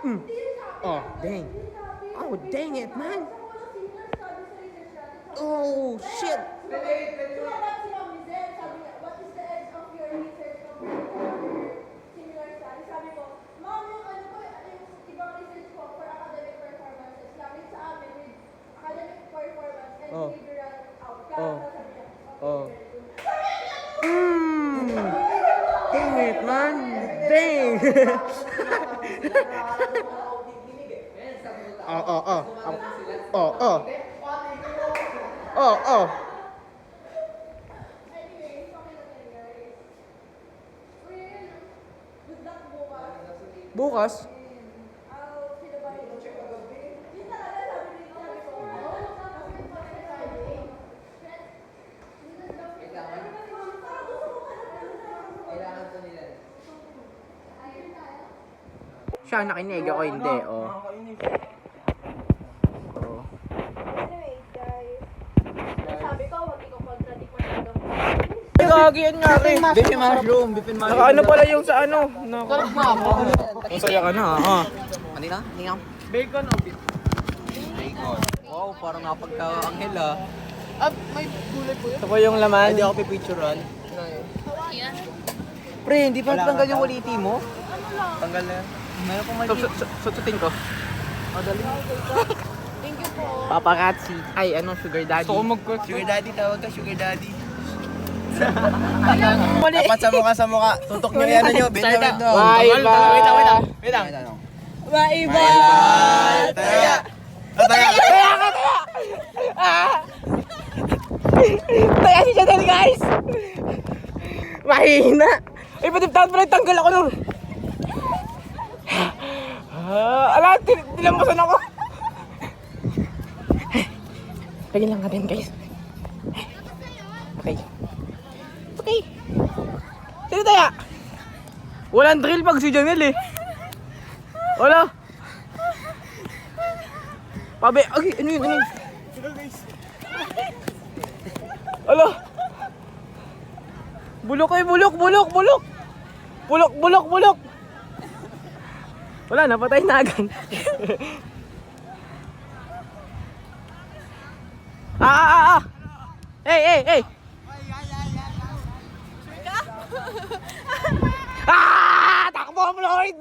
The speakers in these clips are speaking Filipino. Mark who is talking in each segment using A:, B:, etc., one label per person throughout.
A: Oh, dang. Oh, dang it, man. Oh, shit. Oh. Oh. Oh. Dang it, man. Dang. Oh. Bukas? Siya nakinig ako hindi, oh.
B: Sabi ko, wag ikaw contradict mo na lang.
A: Gagi yan nga rin.
C: Beefy mushroom.
A: Naka ano pala yung sa ano? Masaya ka na, ha?
C: Kanina? Tingnan.
A: Bacon o beef?
C: Bacon. Wow, parang napagka-anghel ah.
A: May gulay po yun. Ito po yung laman.
C: Hindi ako pipicturean. Pre, hindi pa natanggal yung waliti mo? Tanggal na yan. Meron pong mali.
A: Sututin ko.
C: Madali.
B: Thank you po.
A: Paparazzi. Ay, ano, sugar daddy.
C: Gusto ko mag-cook. Sugar daddy, tawag ka, sugar daddy.
A: Mali.
C: Dapat sa mukha. Tutok nyo yan nyo. Benta.
A: Bye, bye.
C: Wait lang.
A: Bye,
C: Bye. Taya. Taya.
A: Taya si Janelle, guys! Mahina! Ay, patiptahan pala yung tanggal ako nun! Ala, tilambasan ako! Lagyan lang natin, guys. Okay. Okay. Sino Taya? Walang drill pag si Janelle eh. Wala. Pabe, ay, ano yun? Alo. Bulok ay bulok. Bulok. Wala, napatay na agad. Hey. Takbo, Floyd.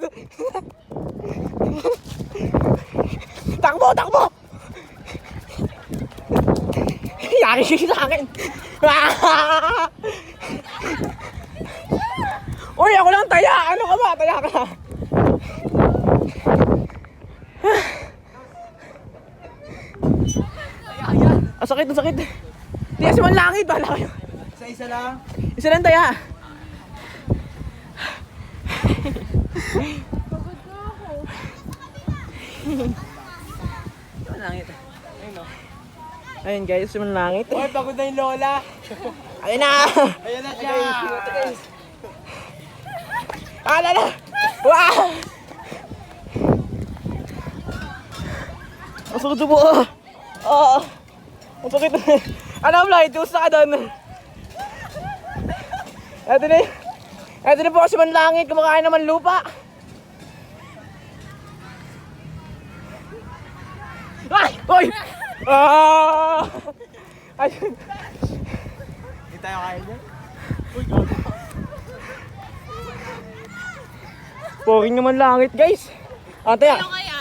A: Takbo. Yari siya sa akin. Uy, ako lang taya. Ano ka ba? Taya ka. Sakit. Tigas mo ang langit. Bahala kayo.
C: Isa lang.
A: Isa lang taya.
B: Pagod na ako.
C: Ano langit?
A: Ayun guys, isa man langit.
C: Oy, pagod na yung lola.
A: Ayun na.
C: Ayan na siya.
A: Na. Wow! Ang sakit sa buo. Ang sakit. Ano, Floyd? Gusto ka doon? Ito na po kasi manlangit. Kumakain naman lupa. Ay! Hoy! Ayun.
C: Hindi tayo kaya dyan.
A: Poring naman langit, guys. Ate,
B: Ano kaya?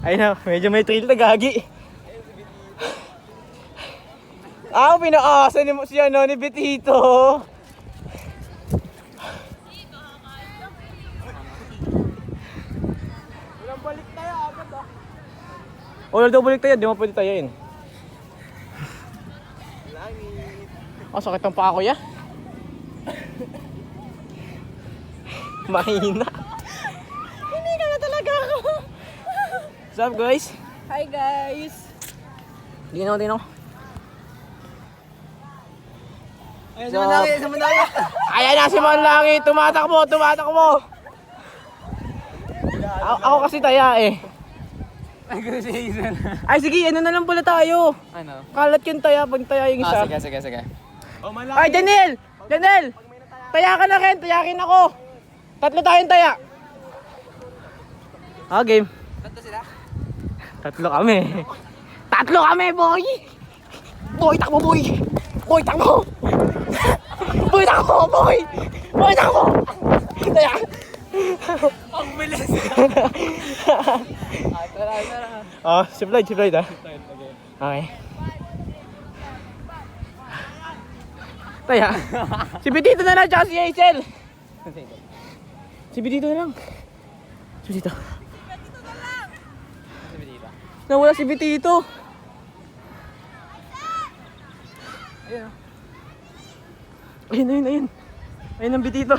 A: Ayun na, medyo may thrill na gagi. Pinaasan ni siya ni Betito. Walang balik tayo agad ah. Wala daw balik tayo, di mo pwede tayain. Sakit ang paa ko ya. Mahina. Hindi ka na talaga ako. What's up guys?
B: Hi guys.
A: Tingnan mo.
C: Ayan, sa mandangit.
A: Ayan na si Manlangit, tumatakbo. Ako kasi taya eh. Ay sige, ano na lang pala tayo.
C: Ano?
A: Kalat yung taya, pag taya yung isa.
C: Sige.
A: Ay, Janelle! Taya ka na, Ken. Tayakin ako. Tatlo tayong taya. Ah, game.
C: Tatlo sila?
A: Tatlo kami. Tatlo kami, boy! Boy, takbo, boy! Boy, takbo! Boy, takbo, boy! Boy, takbo! Taya!
C: Ang bilis! Tara.
A: Oh, si Floyd ah. Okay. Taya. Si Betito na lang, tsaka si Hazel. Si Betito na lang. Si Betito. Nawala si Betito. Ayun. Ayun ang Betito.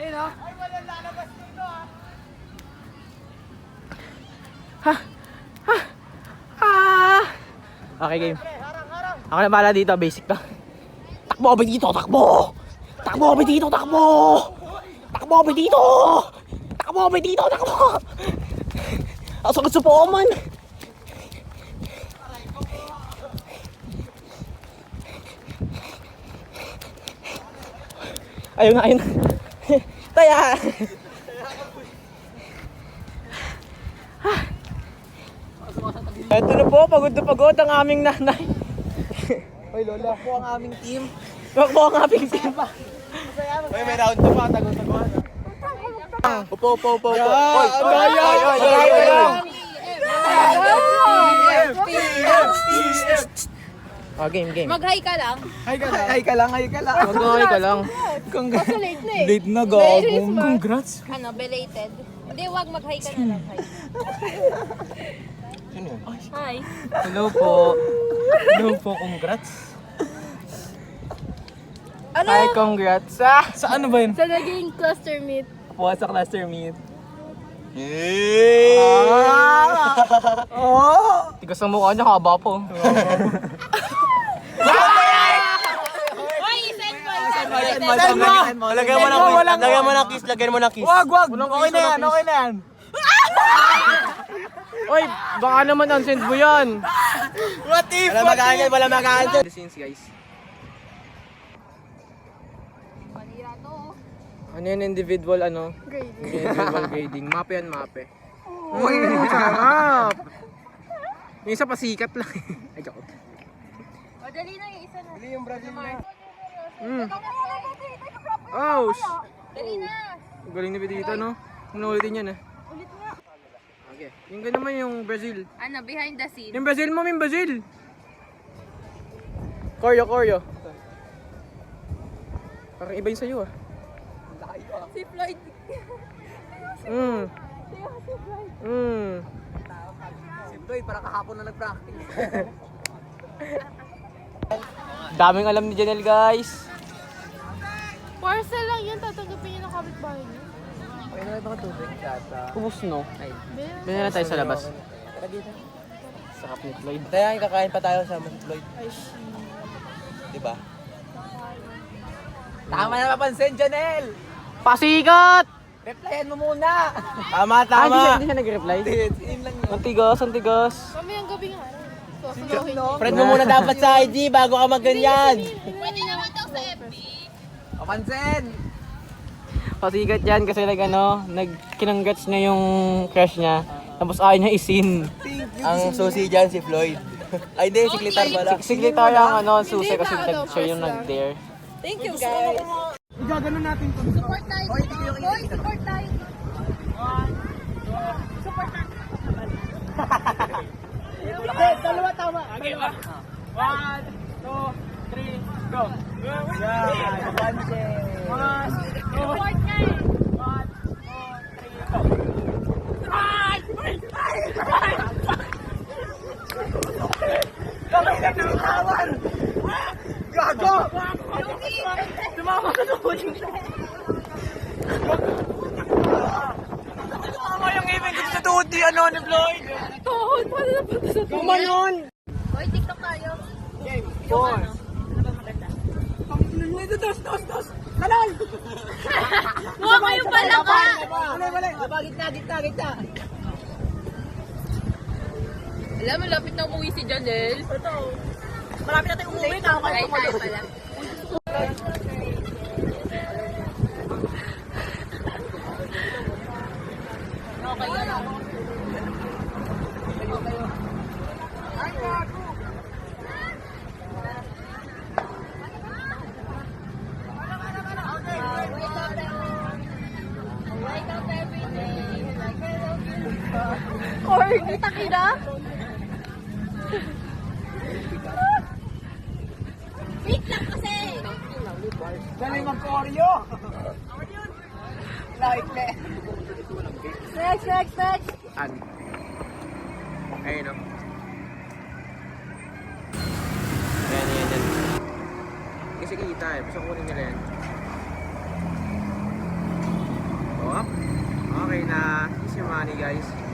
C: Ayun o.
A: Okay, game. Ako na bahala dito, basic to. Takbo, Betito, takbo! Takbo, Betito, takbo! Takbo, Betito! Takbo, Betito, takbo! Ako sa kasupo man. Ayun. Taya! Ito na po, pagod ang aming nanay.
C: Hoy, Lola po ang aming team.
A: Wag po ang aming team.
C: Hoy, may round 2 pa. Tago-taguan. Upo. Hoy!
A: Game.
B: Mag-hi ka lang.
C: Hi ka lang.
A: Mag-okay ka lang.
B: Kaso late na eh.
C: Late na,
B: Merry
C: gago.
B: Christmas.
C: Congrats.
B: Ano, belated? Hindi, wag mag-hi ka na lang. Hi.
C: Sino yun?
B: Hi.
C: Hello po, congrats.
B: Ano?
A: Hi, congrats.
C: Sa ano ba yun?
B: Sa naging cluster meet.
C: Po sa cluster meet.
A: Tigas ang mukha niya, kaba po.
C: Send mo! Lagyan mo ng kiss. Wag! Okay na yan.
A: Oy, baka naman unsend mo yan.
C: What if? Wala mag-aanyan.
A: The scenes, guys.
B: Panira to.
A: Ano yan, individual
B: Great.
A: individual grading. Mape yan, mape. Uy, sarap! Yung isa pasikat lang. Ay, joke.
B: O, dali na yung isa na.
C: Dali yung Brazil na.
A: Oh,
B: Dali na.
A: galing na dito, no? Kung naulitin yan,
B: Ulit nga.
A: Okay. Yung ganun naman yung Brazil.
B: Ano, behind the scene.
A: Yung Brazil mo, yung Brazil. Koryo. Parang iba yung sa'yo,
B: Si Floyd.
C: Simple, parang kahapon na nag-practice.
A: Daming alam ni Janelle, guys.
B: Parcel lang yan, tatanggapin niyo ng kapitbahay niyo.
C: Okay na ba tubig?
A: Kubos, no?
C: Ay.
A: Bili na tayo sa labas. Sarap ni Floyd.
C: Kaya kakain pa tayo sa Floyd. Diba? Tama na mapansin, Janelle!
A: Pasikat!
C: Replyan mo muna! Tama!
A: Hindi siya nag-reply.
C: Yun lang yun.
A: Ang tigas.
B: Mamayang gabi nga. Susulohin niyo.
C: Friend mo muna dapat sa IG bago ka magganyan.
B: Pwede naman daw sa FB.
C: Papansin!
A: Pasikat yan kasi kinanggats niya yung crush niya. Tapos ayaw niya isin.
C: Ang susi dyan si Floyd. Ay, hindi, si Klitar pala.
A: Secretary ang susi kasi siya yung nag-dare.
B: Thank you, guys.
A: Igaganon natin to.
B: Support tayo. Boy, support tayo. Support tayo.
A: Dalawa tama. Okay, 1, 2, 3, go.
C: Yan, papansin.
B: Support nga eh.
A: 1, 2, 3, go. Gago! Tumama ka doon! Tumama yung ibig ko sa tuhod ni Floyd!
B: Tuhod, paano napunta sa tuhod?
A: Kumanon!
B: Boy, TikTok tayo.
A: Boy! Dos! Kanal!
B: Mukha kayo pala ka!
C: Mali. Gitna.
B: Alam, malapit na umuwi si Janelle.
A: Marami na tayong umuwi na ako kayo tumuloy.
B: Corny, takina. Wait lang kasi.
A: Dali mag-choreo! Like that.
B: Next.
C: Ayun o. Yan. Kasi kita eh. Gusto kunin nila yan. Oh, okay na. Easy money guys.